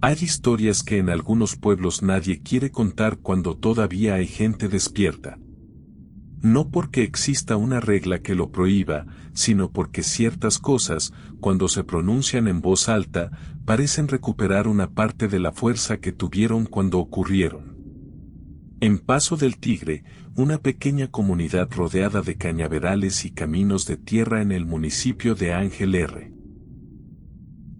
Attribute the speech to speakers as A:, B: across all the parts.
A: Hay historias que en algunos pueblos nadie quiere contar cuando todavía hay gente despierta. No porque exista una regla que lo prohíba, sino porque ciertas cosas, cuando se pronuncian en voz alta, parecen recuperar una parte de la fuerza que tuvieron cuando ocurrieron. En Paso del Tigre, una pequeña comunidad rodeada de cañaverales y caminos de tierra en el municipio de Ángel R.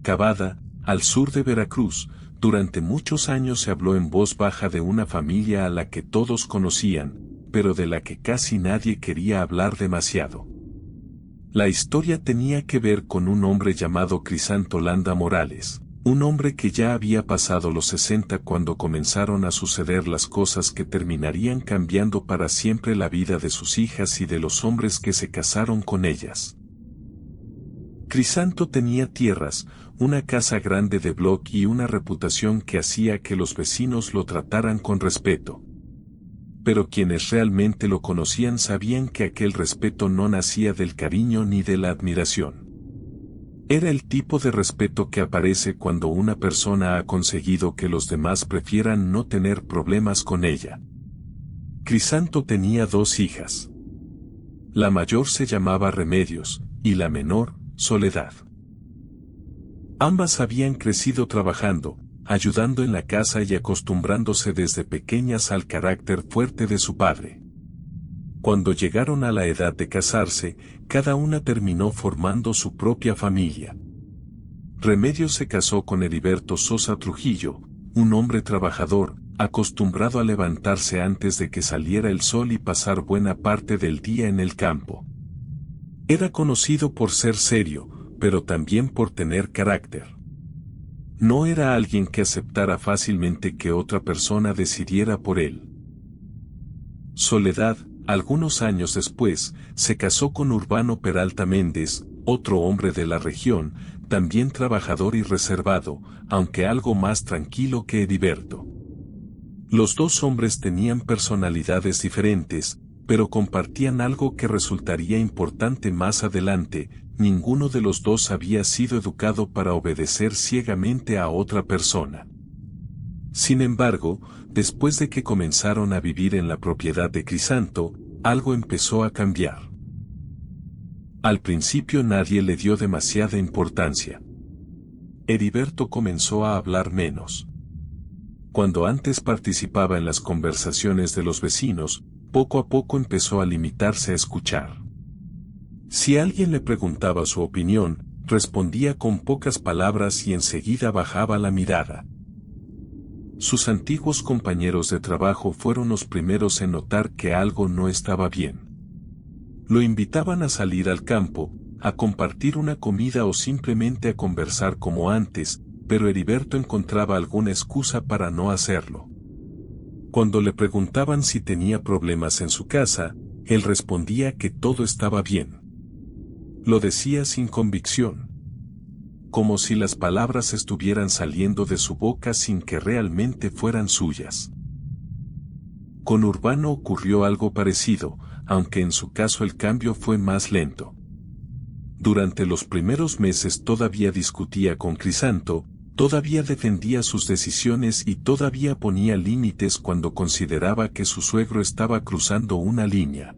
A: Cavada, al sur de Veracruz, durante muchos años se habló en voz baja de una familia a la que todos conocían, pero de la que casi nadie quería hablar demasiado. La historia tenía que ver con un hombre llamado Crisanto Landa Morales, un hombre que ya había pasado los 60 cuando comenzaron a suceder las cosas que terminarían cambiando para siempre la vida de sus hijas y de los hombres que se casaron con ellas. Crisanto tenía tierras, una casa grande de bloc y una reputación que hacía que los vecinos lo trataran con respeto. Pero quienes realmente lo conocían sabían que aquel respeto no nacía del cariño ni de la admiración. Era el tipo de respeto que aparece cuando una persona ha conseguido que los demás prefieran no tener problemas con ella. Crisanto tenía 2 hijas. La mayor se llamaba Remedios, y la menor, Soledad. Ambas habían crecido trabajando, ayudando en la casa y acostumbrándose desde pequeñas al carácter fuerte de su padre. Cuando llegaron a la edad de casarse, cada una terminó formando su propia familia. Remedios se casó con Heriberto Sosa Trujillo, un hombre trabajador, acostumbrado a levantarse antes de que saliera el sol y pasar buena parte del día en el campo. Era conocido por ser serio, pero también por tener carácter. No era alguien que aceptara fácilmente que otra persona decidiera por él. Soledad, algunos años después, se casó con Urbano Peralta Méndez, otro hombre de la región, también trabajador y reservado, aunque algo más tranquilo que Heriberto. Los 2 hombres tenían personalidades diferentes, pero compartían algo que resultaría importante más adelante: ninguno de los 2 había sido educado para obedecer ciegamente a otra persona. Sin embargo, después de que comenzaron a vivir en la propiedad de Crisanto, algo empezó a cambiar. Al principio nadie le dio demasiada importancia. Heriberto comenzó a hablar menos. Cuando antes participaba en las conversaciones de los vecinos, poco a poco empezó a limitarse a escuchar. Si alguien le preguntaba su opinión, respondía con pocas palabras y enseguida bajaba la mirada. Sus antiguos compañeros de trabajo fueron los primeros en notar que algo no estaba bien. Lo invitaban a salir al campo, a compartir una comida o simplemente a conversar como antes, pero Heriberto encontraba alguna excusa para no hacerlo. Cuando le preguntaban si tenía problemas en su casa, él respondía que todo estaba bien. Lo decía sin convicción, como si las palabras estuvieran saliendo de su boca sin que realmente fueran suyas. Con Urbano ocurrió algo parecido, aunque en su caso el cambio fue más lento. Durante los primeros meses todavía discutía con Crisanto, todavía defendía sus decisiones y todavía ponía límites cuando consideraba que su suegro estaba cruzando una línea.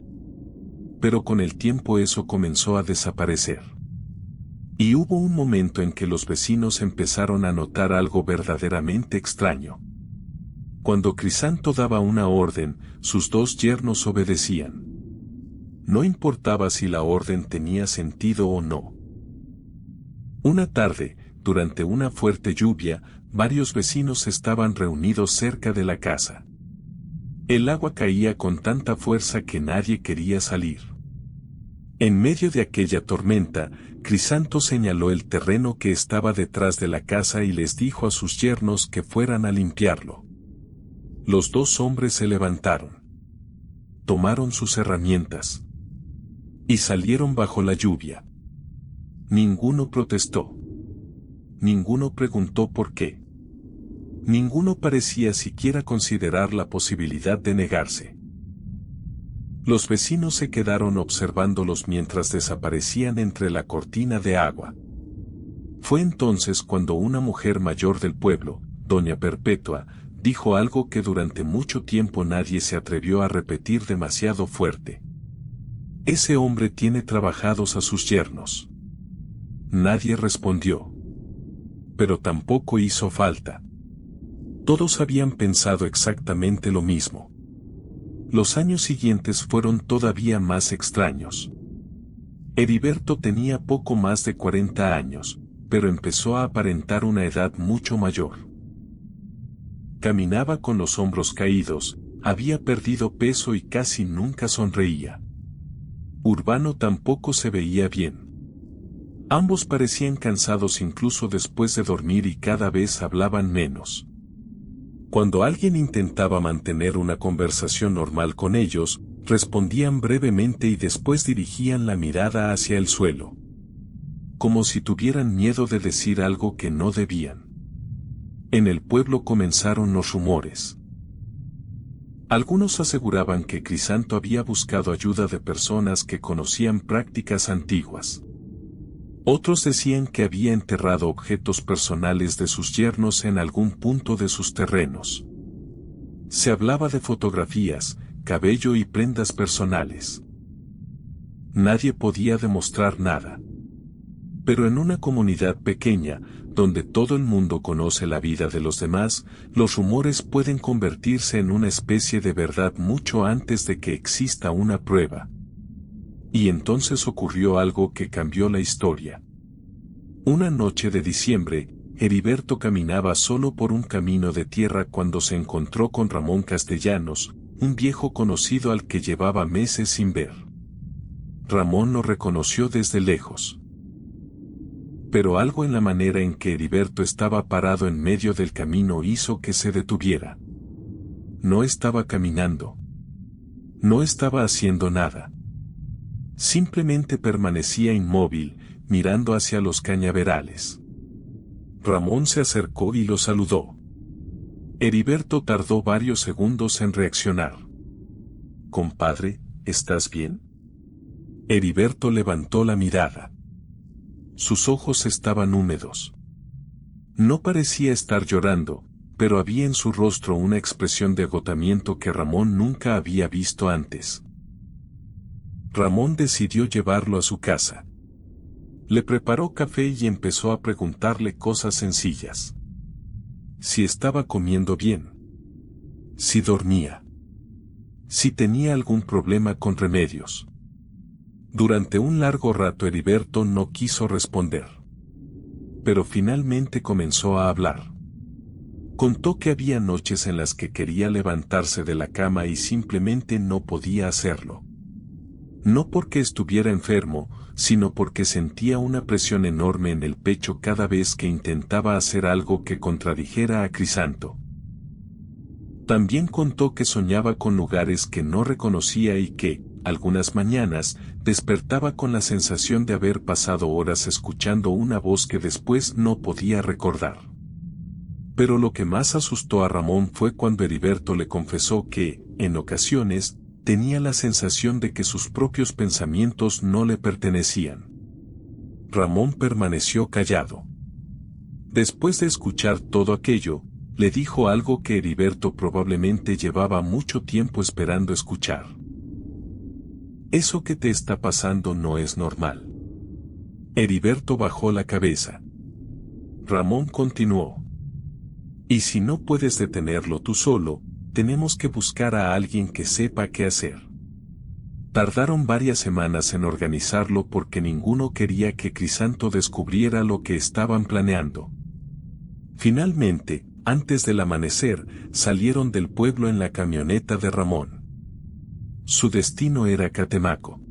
A: Pero con el tiempo eso comenzó a desaparecer. Y hubo un momento en que los vecinos empezaron a notar algo verdaderamente extraño. Cuando Crisanto daba una orden, sus 2 yernos obedecían. No importaba si la orden tenía sentido o no. Una tarde, durante una fuerte lluvia, varios vecinos estaban reunidos cerca de la casa. El agua caía con tanta fuerza que nadie quería salir. En medio de aquella tormenta, Crisanto señaló el terreno que estaba detrás de la casa y les dijo a sus yernos que fueran a limpiarlo. Los 2 hombres se levantaron. Tomaron sus herramientas. Y salieron bajo la lluvia. Ninguno protestó. Ninguno preguntó por qué. Ninguno parecía siquiera considerar la posibilidad de negarse. Los vecinos se quedaron observándolos mientras desaparecían entre la cortina de agua. Fue entonces cuando una mujer mayor del pueblo, doña Perpetua, dijo algo que durante mucho tiempo nadie se atrevió a repetir demasiado fuerte. Ese hombre tiene trabajados a sus yernos. Nadie respondió. Pero tampoco hizo falta. Todos habían pensado exactamente lo mismo. Los años siguientes fueron todavía más extraños. Heriberto tenía poco más de 40 años, pero empezó a aparentar una edad mucho mayor. Caminaba con los hombros caídos, había perdido peso y casi nunca sonreía. Urbano tampoco se veía bien. Ambos parecían cansados incluso después de dormir y cada vez hablaban menos. Cuando alguien intentaba mantener una conversación normal con ellos, respondían brevemente y después dirigían la mirada hacia el suelo. Como si tuvieran miedo de decir algo que no debían. En el pueblo comenzaron los rumores. Algunos aseguraban que Crisanto había buscado ayuda de personas que conocían prácticas antiguas. Otros decían que había enterrado objetos personales de sus yernos en algún punto de sus terrenos. Se hablaba de fotografías, cabello y prendas personales. Nadie podía demostrar nada. Pero en una comunidad pequeña, donde todo el mundo conoce la vida de los demás, los rumores pueden convertirse en una especie de verdad mucho antes de que exista una prueba. Y entonces ocurrió algo que cambió la historia. Una noche de diciembre, Heriberto caminaba solo por un camino de tierra cuando se encontró con Ramón Castellanos, un viejo conocido al que llevaba meses sin ver. Ramón lo reconoció desde lejos. Pero algo en la manera en que Heriberto estaba parado en medio del camino hizo que se detuviera. No estaba caminando. No estaba haciendo nada. Simplemente permanecía inmóvil, mirando hacia los cañaverales. Ramón se acercó y lo saludó. Heriberto tardó varios segundos en reaccionar. «Compadre, ¿estás bien?» Heriberto levantó la mirada. Sus ojos estaban húmedos. No parecía estar llorando, pero había en su rostro una expresión de agotamiento que Ramón nunca había visto antes. Ramón decidió llevarlo a su casa. Le preparó café y empezó a preguntarle cosas sencillas. Si estaba comiendo bien. Si dormía. Si tenía algún problema con remedios. Durante un largo rato Heriberto no quiso responder. Pero finalmente comenzó a hablar. Contó que había noches en las que quería levantarse de la cama y simplemente no podía hacerlo. No porque estuviera enfermo, sino porque sentía una presión enorme en el pecho cada vez que intentaba hacer algo que contradijera a Crisanto. También contó que soñaba con lugares que no reconocía y que, algunas mañanas, despertaba con la sensación de haber pasado horas escuchando una voz que después no podía recordar. Pero lo que más asustó a Ramón fue cuando Heriberto le confesó que, en ocasiones, tenía la sensación de que sus propios pensamientos no le pertenecían. Ramón permaneció callado. Después de escuchar todo aquello, le dijo algo que Heriberto probablemente llevaba mucho tiempo esperando escuchar. Eso que te está pasando no es normal. Heriberto bajó la cabeza. Ramón continuó. Y si no puedes detenerlo tú solo, tenemos que buscar a alguien que sepa qué hacer. Tardaron varias semanas en organizarlo porque ninguno quería que Crisanto descubriera lo que estaban planeando. Finalmente, antes del amanecer, salieron del pueblo en la camioneta de Ramón. Su destino era Catemaco.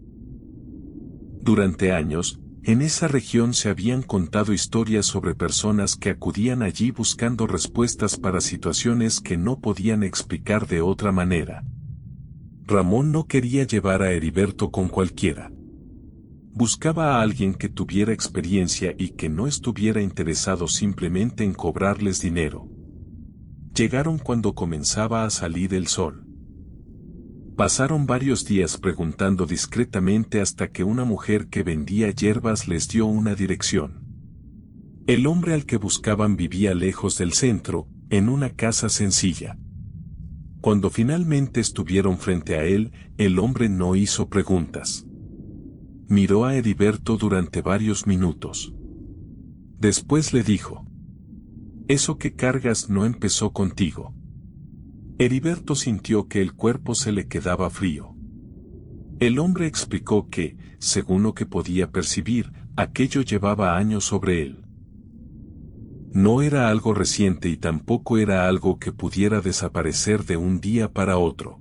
A: Durante años, en esa región se habían contado historias sobre personas que acudían allí buscando respuestas para situaciones que no podían explicar de otra manera. Ramón no quería llevar a Heriberto con cualquiera. Buscaba a alguien que tuviera experiencia y que no estuviera interesado simplemente en cobrarles dinero. Llegaron cuando comenzaba a salir el sol. Pasaron varios días preguntando discretamente hasta que una mujer que vendía hierbas les dio una dirección. El hombre al que buscaban vivía lejos del centro, en una casa sencilla. Cuando finalmente estuvieron frente a él, el hombre no hizo preguntas. Miró a Heriberto durante varios minutos. Después le dijo: «Eso que cargas no empezó contigo». Heriberto sintió que el cuerpo se le quedaba frío. El hombre explicó que, según lo que podía percibir, aquello llevaba años sobre él. No era algo reciente y tampoco era algo que pudiera desaparecer de un día para otro.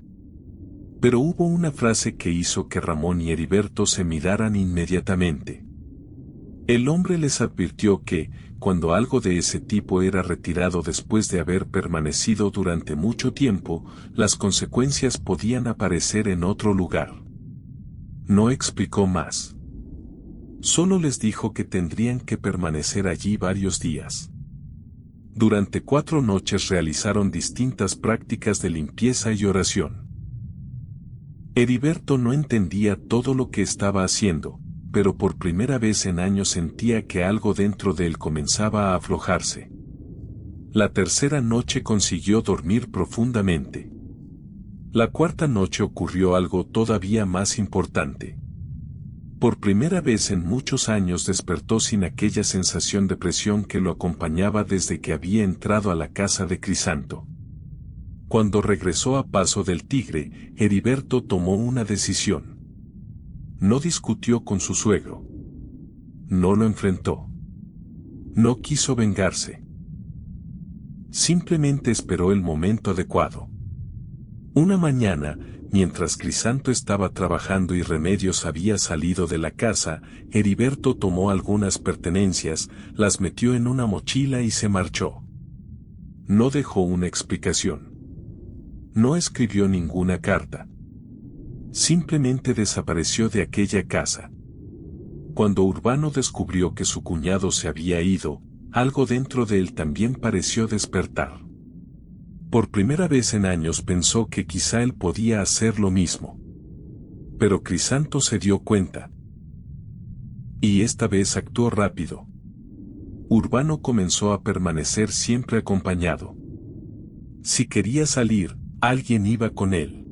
A: Pero hubo una frase que hizo que Ramón y Heriberto se miraran inmediatamente. El hombre les advirtió que, cuando algo de ese tipo era retirado después de haber permanecido durante mucho tiempo, las consecuencias podían aparecer en otro lugar. No explicó más. Solo les dijo que tendrían que permanecer allí varios días. Durante 4 noches realizaron distintas prácticas de limpieza y oración. Heriberto no entendía todo lo que estaba haciendo, pero por primera vez en años sentía que algo dentro de él comenzaba a aflojarse. La tercera noche consiguió dormir profundamente. La cuarta noche ocurrió algo todavía más importante. Por primera vez en muchos años despertó sin aquella sensación de presión que lo acompañaba desde que había entrado a la casa de Crisanto. Cuando regresó a Paso del Tigre, Heriberto tomó una decisión. No discutió con su suegro. No lo enfrentó. No quiso vengarse. Simplemente esperó el momento adecuado. Una mañana, mientras Crisanto estaba trabajando y Remedios había salido de la casa, Heriberto tomó algunas pertenencias, las metió en una mochila y se marchó. No dejó una explicación. No escribió ninguna carta. Simplemente desapareció de aquella casa. Cuando Urbano descubrió que su cuñado se había ido, algo dentro de él también pareció despertar. Por primera vez en años pensó que quizá él podía hacer lo mismo. Pero Crisanto se dio cuenta. Y esta vez actuó rápido. Urbano comenzó a permanecer siempre acompañado. Si quería salir, alguien iba con él.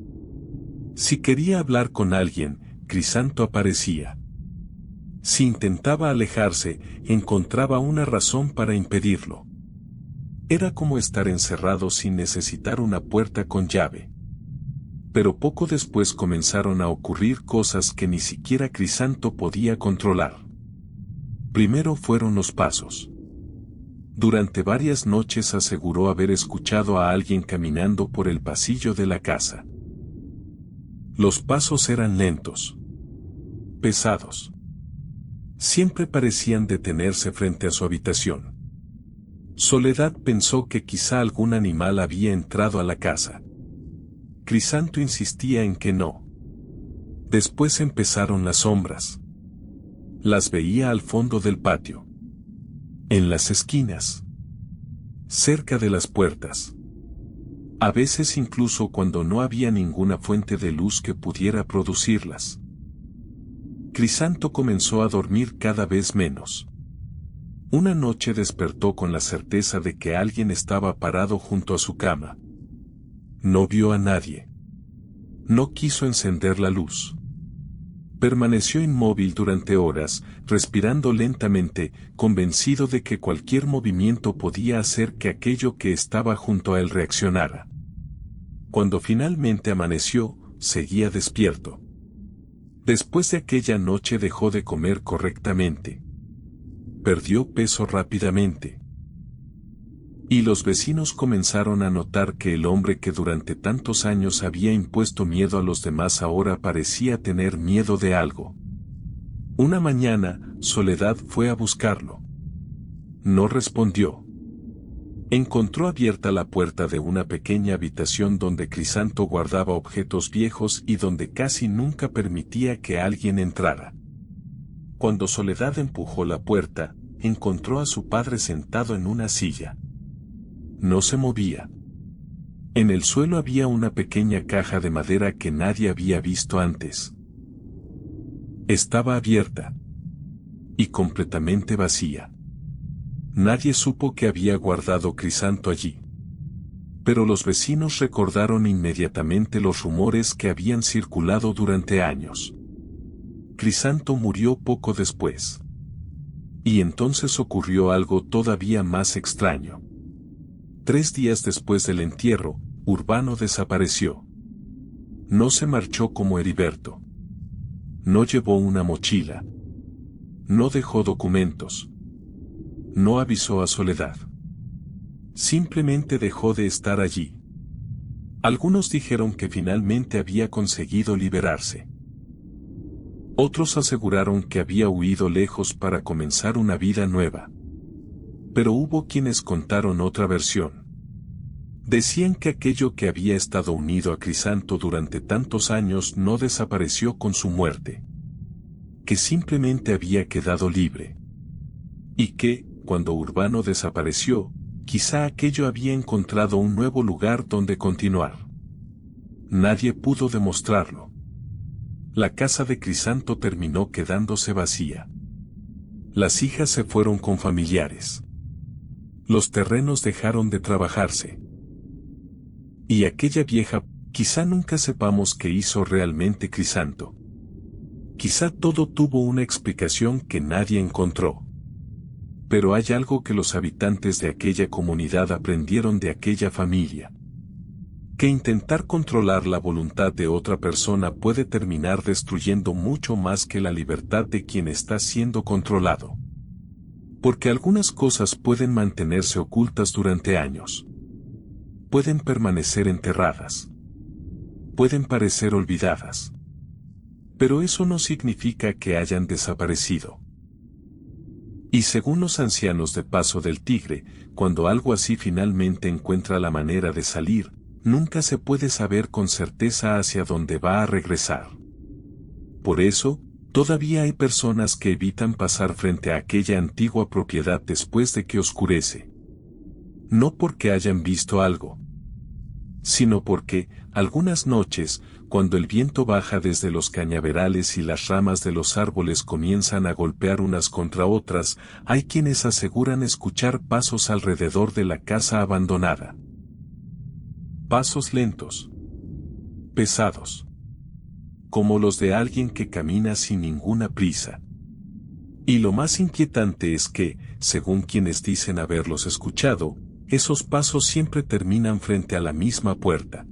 A: Si quería hablar con alguien, Crisanto aparecía. Si intentaba alejarse, encontraba una razón para impedirlo. Era como estar encerrado sin necesitar una puerta con llave. Pero poco después comenzaron a ocurrir cosas que ni siquiera Crisanto podía controlar. Primero fueron los pasos. Durante varias noches aseguró haber escuchado a alguien caminando por el pasillo de la casa. Los pasos eran lentos, pesados. Siempre parecían detenerse frente a su habitación. Soledad pensó que quizá algún animal había entrado a la casa. Crisanto insistía en que no. Después empezaron las sombras. Las veía al fondo del patio. En las esquinas. Cerca de las puertas. A veces incluso cuando no había ninguna fuente de luz que pudiera producirlas. Crisanto comenzó a dormir cada vez menos. Una noche despertó con la certeza de que alguien estaba parado junto a su cama. No vio a nadie. No quiso encender la luz. Permaneció inmóvil durante horas, respirando lentamente, convencido de que cualquier movimiento podía hacer que aquello que estaba junto a él reaccionara. Cuando finalmente amaneció, seguía despierto. Después de aquella noche dejó de comer correctamente. Perdió peso rápidamente. Y los vecinos comenzaron a notar que el hombre que durante tantos años había impuesto miedo a los demás ahora parecía tener miedo de algo. Una mañana, Soledad fue a buscarlo. No respondió. Encontró abierta la puerta de una pequeña habitación donde Crisanto guardaba objetos viejos y donde casi nunca permitía que alguien entrara. Cuando Soledad empujó la puerta, encontró a su padre sentado en una silla. No se movía. En el suelo había una pequeña caja de madera que nadie había visto antes. Estaba abierta. Y completamente vacía. Nadie supo que había guardado Crisanto allí. Pero los vecinos recordaron inmediatamente los rumores que habían circulado durante años. Crisanto murió poco después. Y entonces ocurrió algo todavía más extraño. 3 días después del entierro, Urbano desapareció. No se marchó como Heriberto. No llevó una mochila. No dejó documentos. No avisó a Soledad. Simplemente dejó de estar allí. Algunos dijeron que finalmente había conseguido liberarse. Otros aseguraron que había huido lejos para comenzar una vida nueva. Pero hubo quienes contaron otra versión. Decían que aquello que había estado unido a Crisanto durante tantos años no desapareció con su muerte. Que simplemente había quedado libre. Y que, cuando Urbano desapareció, quizá aquello había encontrado un nuevo lugar donde continuar. Nadie pudo demostrarlo. La casa de Crisanto terminó quedándose vacía. Las hijas se fueron con familiares. Los terrenos dejaron de trabajarse. Y aquella vieja, quizá nunca sepamos qué hizo realmente Crisanto. Quizá todo tuvo una explicación que nadie encontró. Pero hay algo que los habitantes de aquella comunidad aprendieron de aquella familia. Que intentar controlar la voluntad de otra persona puede terminar destruyendo mucho más que la libertad de quien está siendo controlado. Porque algunas cosas pueden mantenerse ocultas durante años. Pueden permanecer enterradas. Pueden parecer olvidadas. Pero eso no significa que hayan desaparecido. Y según los ancianos de Paso del Tigre, cuando algo así finalmente encuentra la manera de salir, nunca se puede saber con certeza hacia dónde va a regresar. Por eso, todavía hay personas que evitan pasar frente a aquella antigua propiedad después de que oscurece. No porque hayan visto algo, sino porque, algunas noches, cuando el viento baja desde los cañaverales y las ramas de los árboles comienzan a golpear unas contra otras, hay quienes aseguran escuchar pasos alrededor de la casa abandonada. Pasos lentos, pesados, como los de alguien que camina sin ninguna prisa. Y lo más inquietante es que, según quienes dicen haberlos escuchado, esos pasos siempre terminan frente a la misma puerta.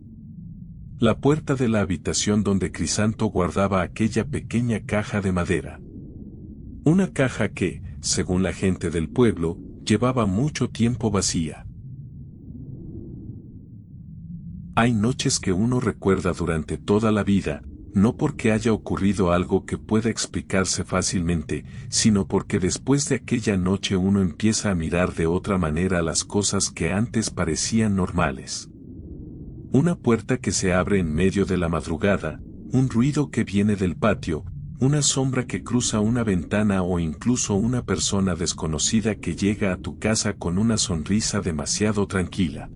A: La puerta de la habitación donde Crisanto guardaba aquella pequeña caja de madera. Una caja que, según la gente del pueblo, llevaba mucho tiempo vacía. Hay noches que uno recuerda durante toda la vida, no porque haya ocurrido algo que pueda explicarse fácilmente, sino porque después de aquella noche uno empieza a mirar de otra manera las cosas que antes parecían normales. Una puerta que se abre en medio de la madrugada, un ruido que viene del patio, una sombra que cruza una ventana o incluso una persona desconocida que llega a tu casa con una sonrisa demasiado tranquila.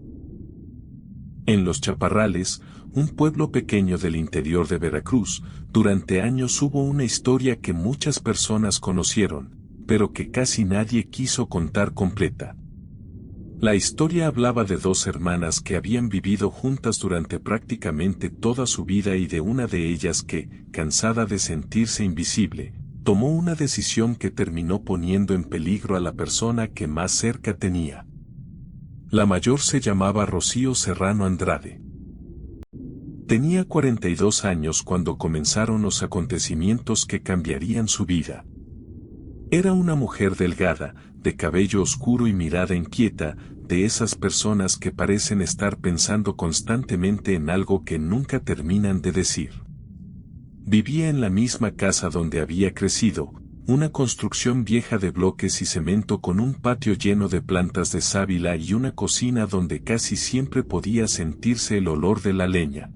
A: En Los Chaparrales, un pueblo pequeño del interior de Veracruz, durante años hubo una historia que muchas personas conocieron, pero que casi nadie quiso contar completa. La historia hablaba de 2 hermanas que habían vivido juntas durante prácticamente toda su vida y de una de ellas que, cansada de sentirse invisible, tomó una decisión que terminó poniendo en peligro a la persona que más cerca tenía. La mayor se llamaba Rocío Serrano Andrade. Tenía 42 años cuando comenzaron los acontecimientos que cambiarían su vida. Era una mujer delgada, de cabello oscuro y mirada inquieta, de esas personas que parecen estar pensando constantemente en algo que nunca terminan de decir. Vivía en la misma casa donde había crecido, una construcción vieja de bloques y cemento con un patio lleno de plantas de sábila y una cocina donde casi siempre podía sentirse el olor de la leña.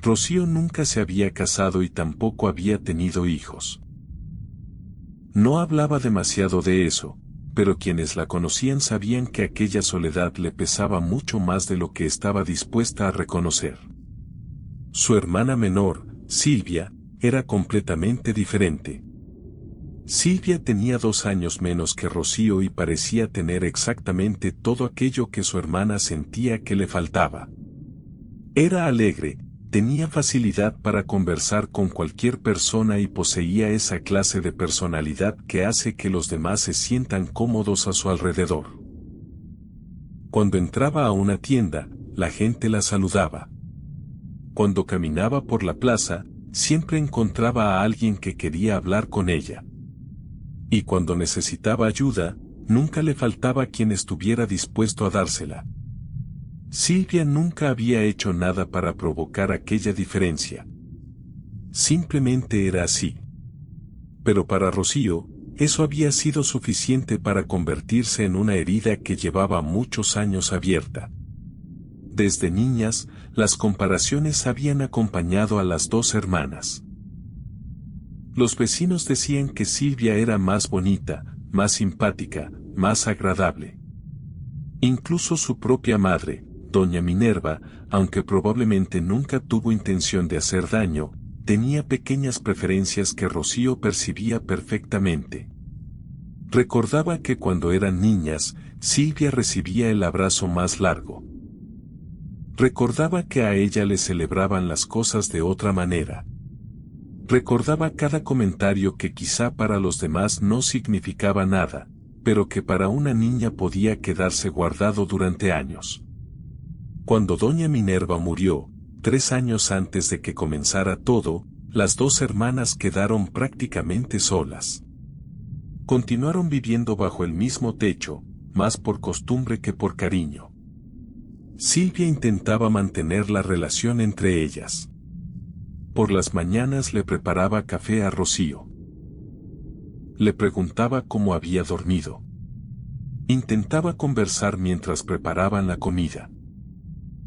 A: Rocío nunca se había casado y tampoco había tenido hijos. No hablaba demasiado de eso, pero quienes la conocían sabían que aquella soledad le pesaba mucho más de lo que estaba dispuesta a reconocer. Su hermana menor, Silvia, era completamente diferente. Silvia tenía 2 años menos que Rocío y parecía tener exactamente todo aquello que su hermana sentía que le faltaba. Era alegre, tenía facilidad para conversar con cualquier persona y poseía esa clase de personalidad que hace que los demás se sientan cómodos a su alrededor. Cuando entraba a una tienda, la gente la saludaba. Cuando caminaba por la plaza, siempre encontraba a alguien que quería hablar con ella. Y cuando necesitaba ayuda, nunca le faltaba quien estuviera dispuesto a dársela. Silvia nunca había hecho nada para provocar aquella diferencia. Simplemente era así. Pero para Rocío, eso había sido suficiente para convertirse en una herida que llevaba muchos años abierta. Desde niñas, las comparaciones habían acompañado a las 2 hermanas. Los vecinos decían que Silvia era más bonita, más simpática, más agradable. Incluso su propia madre, doña Minerva, aunque probablemente nunca tuvo intención de hacer daño, tenía pequeñas preferencias que Rocío percibía perfectamente. Recordaba que cuando eran niñas, Silvia recibía el abrazo más largo. Recordaba que a ella le celebraban las cosas de otra manera. Recordaba cada comentario que quizá para los demás no significaba nada, pero que para una niña podía quedarse guardado durante años. Cuando doña Minerva murió, 3 años antes de que comenzara todo, las 2 hermanas quedaron prácticamente solas. Continuaron viviendo bajo el mismo techo, más por costumbre que por cariño. Silvia intentaba mantener la relación entre ellas. Por las mañanas le preparaba café a Rocío. Le preguntaba cómo había dormido. Intentaba conversar mientras preparaban la comida.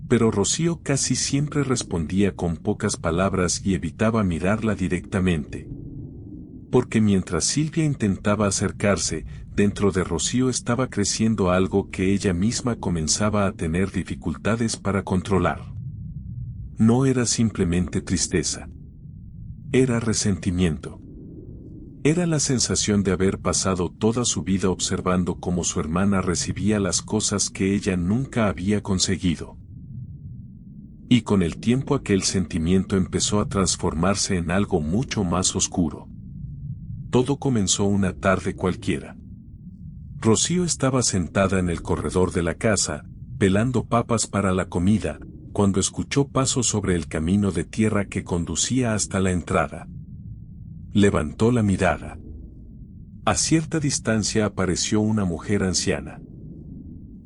A: Pero Rocío casi siempre respondía con pocas palabras y evitaba mirarla directamente. Porque mientras Silvia intentaba acercarse, dentro de Rocío estaba creciendo algo que ella misma comenzaba a tener dificultades para controlar. No era simplemente tristeza. Era resentimiento. Era la sensación de haber pasado toda su vida observando cómo su hermana recibía las cosas que ella nunca había conseguido. Y con el tiempo aquel sentimiento empezó a transformarse en algo mucho más oscuro. Todo comenzó una tarde cualquiera. Rocío estaba sentada en el corredor de la casa, pelando papas para la comida, cuando escuchó pasos sobre el camino de tierra que conducía hasta la entrada. Levantó la mirada. A cierta distancia apareció una mujer anciana.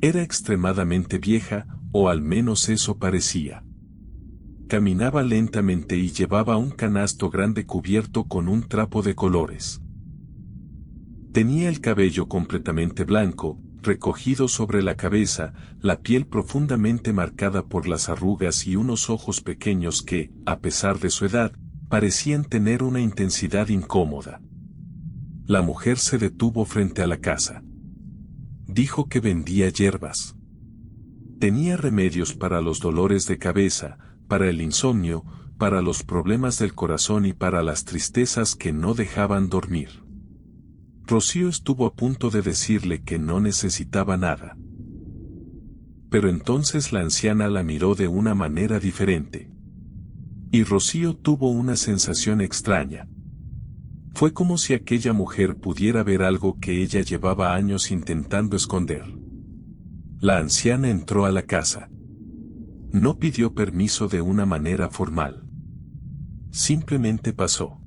A: Era extremadamente vieja, o al menos eso parecía. Caminaba lentamente y llevaba un canasto grande cubierto con un trapo de colores. Tenía el cabello completamente blanco, recogido sobre la cabeza, la piel profundamente marcada por las arrugas y unos ojos pequeños que, a pesar de su edad, parecían tener una intensidad incómoda. La mujer se detuvo frente a la casa. Dijo que vendía hierbas. Tenía remedios para los dolores de cabeza, para el insomnio, para los problemas del corazón y para las tristezas que no dejaban dormir. Rocío estuvo a punto de decirle que no necesitaba nada. Pero entonces la anciana la miró de una manera diferente. Y Rocío tuvo una sensación extraña. Fue como si aquella mujer pudiera ver algo que ella llevaba años intentando esconder. La anciana entró a la casa. No pidió permiso de una manera formal. Simplemente pasó.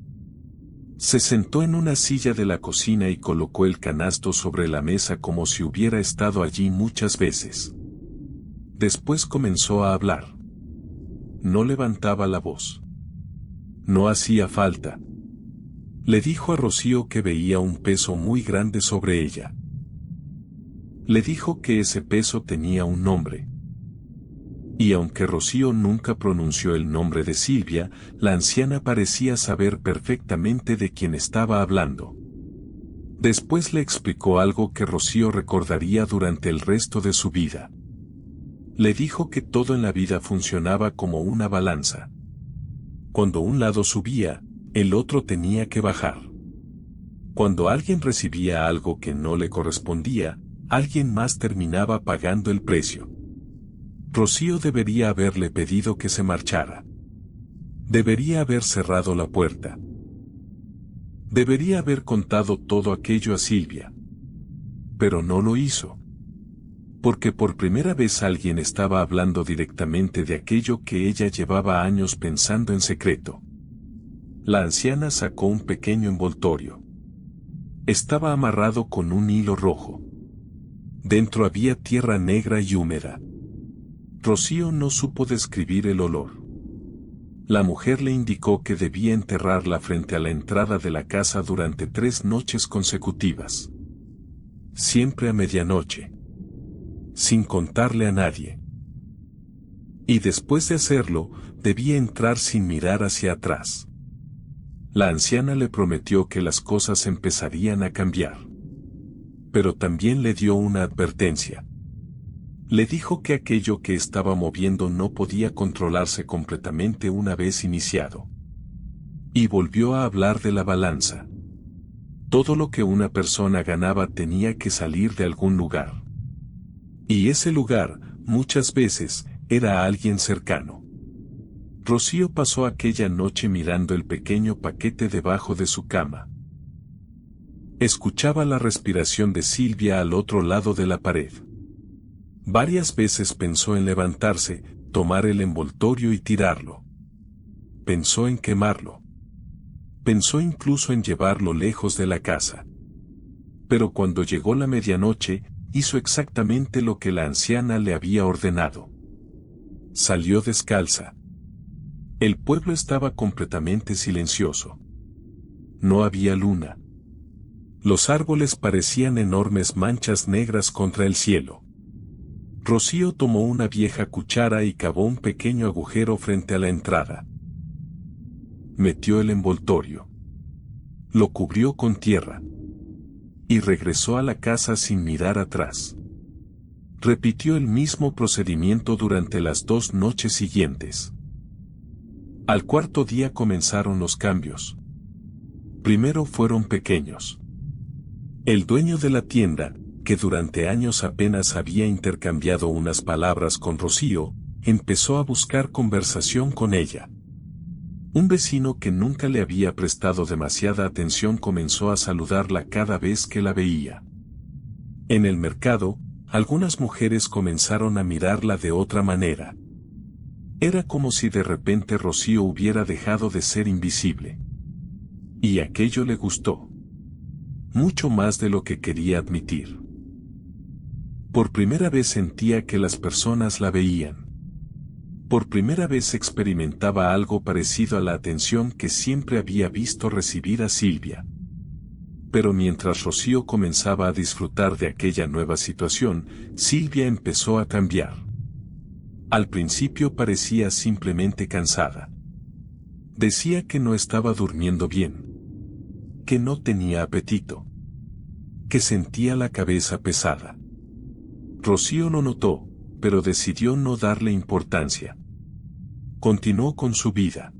A: Se sentó en una silla de la cocina y colocó el canasto sobre la mesa como si hubiera estado allí muchas veces. Después comenzó a hablar. No levantaba la voz. No hacía falta. Le dijo a Rocío que veía un peso muy grande sobre ella. Le dijo que ese peso tenía un nombre. Y aunque Rocío nunca pronunció el nombre de Silvia, la anciana parecía saber perfectamente de quién estaba hablando. Después le explicó algo que Rocío recordaría durante el resto de su vida. Le dijo que todo en la vida funcionaba como una balanza. Cuando un lado subía, el otro tenía que bajar. Cuando alguien recibía algo que no le correspondía, alguien más terminaba pagando el precio. Rocío debería haberle pedido que se marchara. Debería haber cerrado la puerta. Debería haber contado todo aquello a Silvia. Pero no lo hizo. Porque por primera vez alguien estaba hablando directamente de aquello que ella llevaba años pensando en secreto. La anciana sacó un pequeño envoltorio. Estaba amarrado con un hilo rojo. Dentro había tierra negra y húmeda. Rocío no supo describir el olor. La mujer le indicó que debía enterrarla frente a la entrada de la casa durante 3 noches consecutivas. Siempre a medianoche. Sin contarle a nadie. Y después de hacerlo, debía entrar sin mirar hacia atrás. La anciana le prometió que las cosas empezarían a cambiar. Pero también le dio una advertencia. Le dijo que aquello que estaba moviendo no podía controlarse completamente una vez iniciado. Y volvió a hablar de la balanza. Todo lo que una persona ganaba tenía que salir de algún lugar. Y ese lugar, muchas veces, era alguien cercano. Rocío pasó aquella noche mirando el pequeño paquete debajo de su cama. Escuchaba la respiración de Silvia al otro lado de la pared. Varias veces pensó en levantarse, tomar el envoltorio y tirarlo. Pensó en quemarlo. Pensó incluso en llevarlo lejos de la casa. Pero cuando llegó la medianoche, hizo exactamente lo que la anciana le había ordenado. Salió descalza. El pueblo estaba completamente silencioso. No había luna. Los árboles parecían enormes manchas negras contra el cielo. Rocío tomó una vieja cuchara y cavó un pequeño agujero frente a la entrada. Metió el envoltorio. Lo cubrió con tierra. Y regresó a la casa sin mirar atrás. Repitió el mismo procedimiento durante las 2 noches siguientes. Al cuarto día comenzaron los cambios. Primero fueron pequeños. El dueño de la tienda, que durante años apenas había intercambiado unas palabras con Rocío, empezó a buscar conversación con ella. Un vecino que nunca le había prestado demasiada atención comenzó a saludarla cada vez que la veía. En el mercado, algunas mujeres comenzaron a mirarla de otra manera. Era como si de repente Rocío hubiera dejado de ser invisible. Y aquello le gustó. Mucho más de lo que quería admitir. Por primera vez sentía que las personas la veían. Por primera vez experimentaba algo parecido a la atención que siempre había visto recibir a Silvia. Pero mientras Rocío comenzaba a disfrutar de aquella nueva situación, Silvia empezó a cambiar. Al principio parecía simplemente cansada. Decía que no estaba durmiendo bien. Que no tenía apetito. Que sentía la cabeza pesada. Rocío lo notó, pero decidió no darle importancia. Continuó con su vida.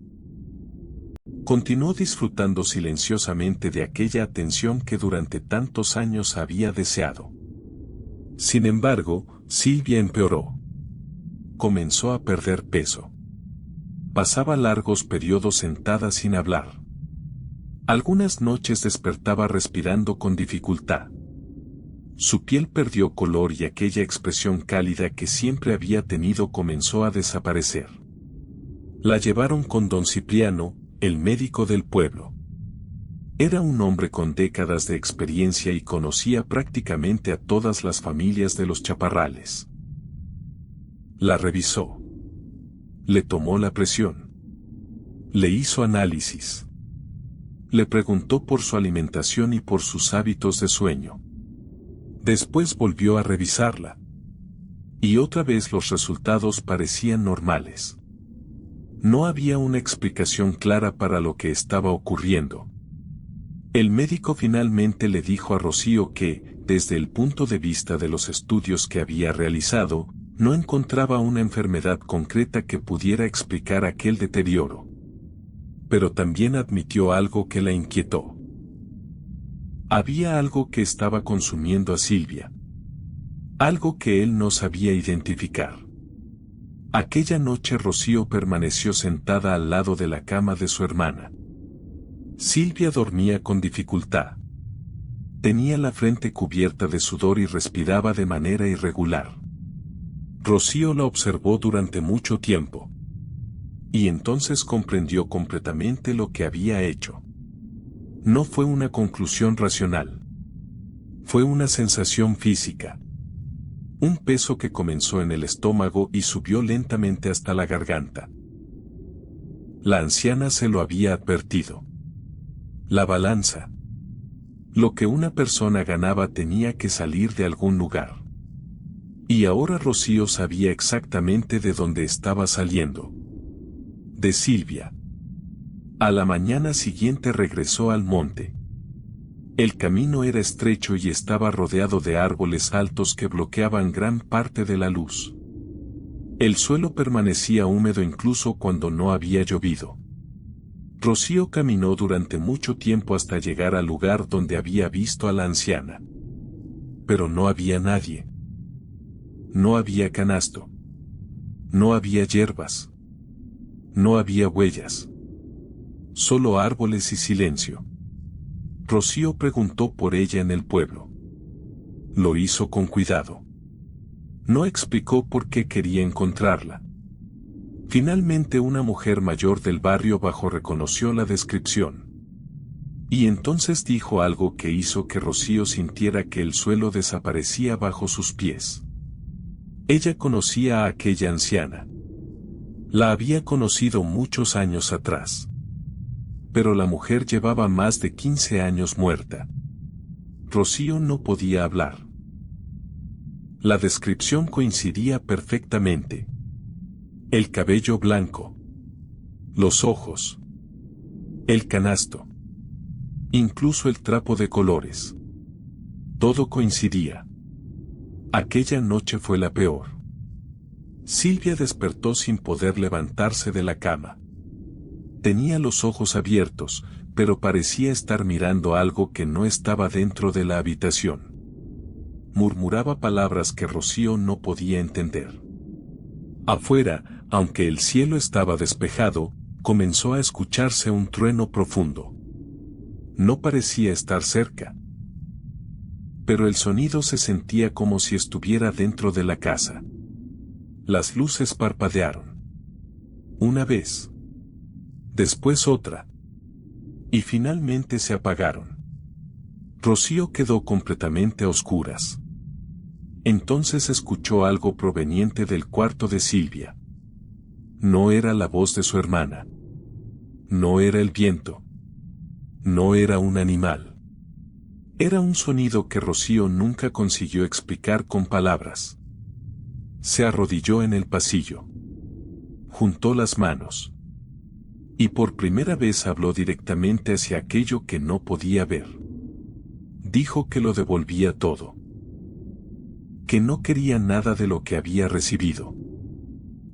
A: Continuó disfrutando silenciosamente de aquella atención que durante tantos años había deseado. Sin embargo, Silvia empeoró. Comenzó a perder peso. Pasaba largos periodos sentada sin hablar. Algunas noches despertaba respirando con dificultad. Su piel perdió color y aquella expresión cálida que siempre había tenido comenzó a desaparecer. La llevaron con don Cipriano, el médico del pueblo. Era un hombre con décadas de experiencia y conocía prácticamente a todas las familias de los Chaparrales. La revisó. Le tomó la presión. Le hizo análisis. Le preguntó por su alimentación y por sus hábitos de sueño. Después volvió a revisarla. Y otra vez los resultados parecían normales. No había una explicación clara para lo que estaba ocurriendo. El médico finalmente le dijo a Rocío que, desde el punto de vista de los estudios que había realizado, no encontraba una enfermedad concreta que pudiera explicar aquel deterioro. Pero también admitió algo que la inquietó. Había algo que estaba consumiendo a Silvia. Algo que él no sabía identificar. Aquella noche Rocío permaneció sentada al lado de la cama de su hermana. Silvia dormía con dificultad. Tenía la frente cubierta de sudor y respiraba de manera irregular. Rocío la observó durante mucho tiempo. Y entonces comprendió completamente lo que había hecho. No fue una conclusión racional. Fue una sensación física. Un peso que comenzó en el estómago y subió lentamente hasta la garganta. La anciana se lo había advertido. La balanza. Lo que una persona ganaba tenía que salir de algún lugar. Y ahora Rocío sabía exactamente de dónde estaba saliendo. De Silvia. A la mañana siguiente regresó al monte. El camino era estrecho y estaba rodeado de árboles altos que bloqueaban gran parte de la luz. El suelo permanecía húmedo incluso cuando no había llovido. Rocío caminó durante mucho tiempo hasta llegar al lugar donde había visto a la anciana. Pero no había nadie. No había canasto. No había hierbas. No había huellas. Solo árboles y silencio. Rocío preguntó por ella en el pueblo. Lo hizo con cuidado. No explicó por qué quería encontrarla. Finalmente una mujer mayor del barrio bajo reconoció la descripción. Y entonces dijo algo que hizo que Rocío sintiera que el suelo desaparecía bajo sus pies. Ella conocía a aquella anciana. La había conocido muchos años atrás. Pero la mujer llevaba más de 15 años muerta. Rocío no podía hablar. La descripción coincidía perfectamente. El cabello blanco. Los ojos. El canasto. Incluso el trapo de colores. Todo coincidía. Aquella noche fue la peor. Silvia despertó sin poder levantarse de la cama. Tenía los ojos abiertos, pero parecía estar mirando algo que no estaba dentro de la habitación. Murmuraba palabras que Rocío no podía entender. Afuera, aunque el cielo estaba despejado, comenzó a escucharse un trueno profundo. No parecía estar cerca. Pero el sonido se sentía como si estuviera dentro de la casa. Las luces parpadearon. Una vez. Después otra. Y finalmente se apagaron. Rocío quedó completamente a oscuras. Entonces escuchó algo proveniente del cuarto de Silvia. No era la voz de su hermana. No era el viento. No era un animal. Era un sonido que Rocío nunca consiguió explicar con palabras. Se arrodilló en el pasillo. Juntó las manos. Y por primera vez habló directamente hacia aquello que no podía ver. Dijo que lo devolvía todo. Que no quería nada de lo que había recibido.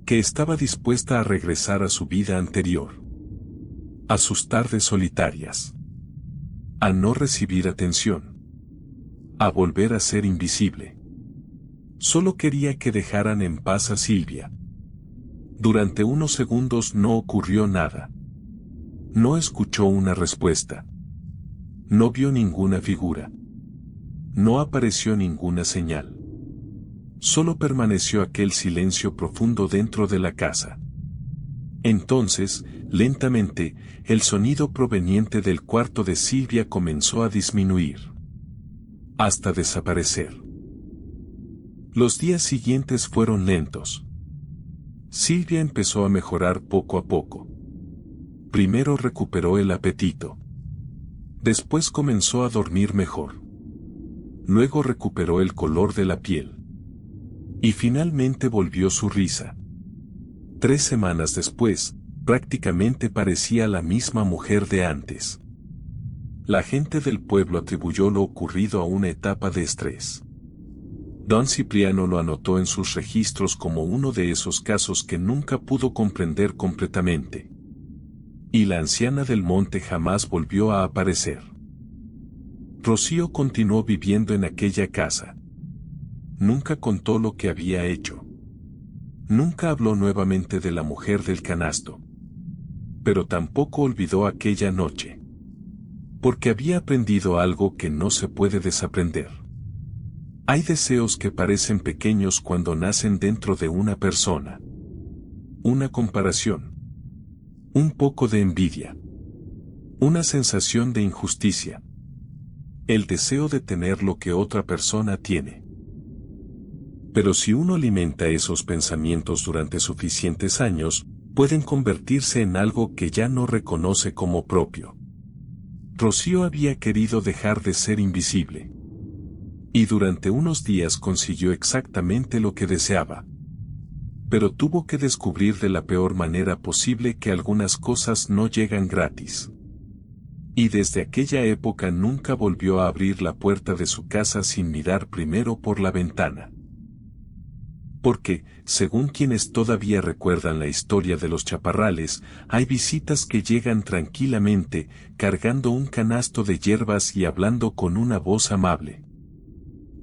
A: Que estaba dispuesta a regresar a su vida anterior. A sus tardes solitarias. A no recibir atención. A volver a ser invisible. Solo quería que dejaran en paz a Silvia. Durante unos segundos no ocurrió nada. No escuchó una respuesta. No vio ninguna figura. No apareció ninguna señal. Solo permaneció aquel silencio profundo dentro de la casa. Entonces, lentamente, el sonido proveniente del cuarto de Silvia comenzó a disminuir. Hasta desaparecer. Los días siguientes fueron lentos. Silvia empezó a mejorar poco a poco. Primero recuperó el apetito. Después comenzó a dormir mejor. Luego recuperó el color de la piel. Y finalmente volvió su risa. 3 semanas después, prácticamente parecía la misma mujer de antes. La gente del pueblo atribuyó lo ocurrido a una etapa de estrés. Don Cipriano lo anotó en sus registros como uno de esos casos que nunca pudo comprender completamente. Y la anciana del monte jamás volvió a aparecer. Rocío continuó viviendo en aquella casa. Nunca contó lo que había hecho. Nunca habló nuevamente de la mujer del canasto. Pero tampoco olvidó aquella noche. Porque había aprendido algo que no se puede desaprender. Hay deseos que parecen pequeños cuando nacen dentro de una persona. Una comparación. Un poco de envidia. Una sensación de injusticia. El deseo de tener lo que otra persona tiene. Pero si uno alimenta esos pensamientos durante suficientes años, pueden convertirse en algo que ya no reconoce como propio. Rocío había querido dejar de ser invisible. Y durante unos días consiguió exactamente lo que deseaba. Pero tuvo que descubrir de la peor manera posible que algunas cosas no llegan gratis. Y desde aquella época nunca volvió a abrir la puerta de su casa sin mirar primero por la ventana. Porque, según quienes todavía recuerdan la historia de los Chaparrales, hay visitas que llegan tranquilamente, cargando un canasto de hierbas y hablando con una voz amable.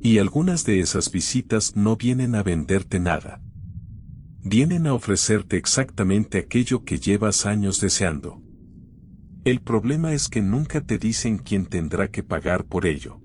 A: Y algunas de esas visitas no vienen a venderte nada. Vienen a ofrecerte exactamente aquello que llevas años deseando. El problema es que nunca te dicen quién tendrá que pagar por ello.